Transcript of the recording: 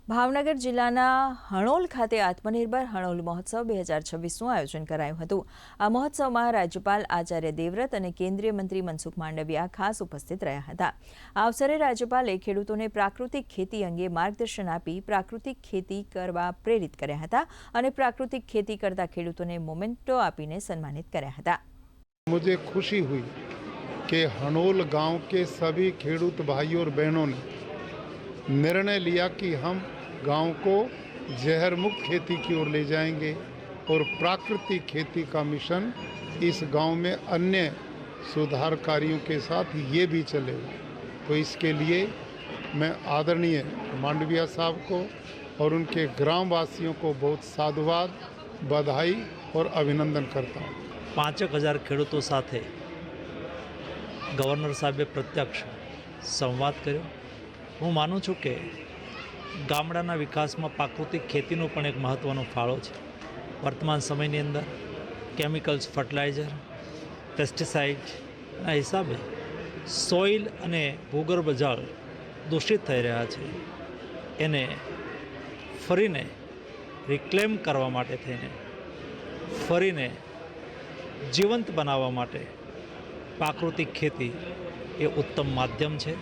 ભાવનગર જિલ્લાના હણોલ ખાતે આત્મનિર્ભર હણોલ મહોત્સવ 2026નું આયોજન કરાયું હતું। આ મહોત્સવમાં રાજ્યપાલ આચાર્ય દેવવ્રત અને કેન્દ્રીય મંત્રી મનસુખ માંડવિયા ખાસ ઉપસ્થિત રહ્યા હતા। આ અવસરે રાજ્યપાલે ખેડૂતોને પ્રાકૃતિક ખેતી અંગે માર્ગદર્શન આપી પ્રાકૃતિક ખેતી કરવા પ્રેરિત કર્યા હતા અને પ્રાકૃતિક ખેતી કરતા ખેડૂતોને મોમેન્ટો આપીને સન્માનિત કર્યા હતા। मुझे खुशी हुई कि हनोल गांव के सभी खेडूत भाइयों और बहनों ने निर्णय लिया कि हम गांव को जहर मुक्त खेती की ओर ले जाएंगे और प्राकृतिक खेती का मिशन इस गांव में अन्य सुधार कार्यों के साथ ये भी चलेगा। तो इसके लिए मैं आदरणीय मांडविया साहब को और उनके ग्रामवासियों को बहुत साधुवाद, बधाई और अभिनंदन करता हूँ। 5,000 ખેડૂતો સાથે ગવર્નર સાહેબે પ્રત્યક્ષ સંવાદ કર્યો। હું માનું છું કે ગામડાના વિકાસમાં પ્રાકૃતિક ખેતીનો પણ એક મહત્ત્વનો ફાળો છે। વર્તમાન સમયની અંદર કેમિકલ્સ, ફર્ટિલાઇઝર, પેસ્ટિસાઇડના હિસાબે સોઇલ અને ભૂગર્ભ જળ દૂષિત થઈ રહ્યા છે। એને ફરીને રિક્લેમ કરવા માટે થઈને ફરીને જીવંત બનાવવા માટે પ્રાકૃતિક ખેતી એ ઉત્તમ માધ્યમ છે।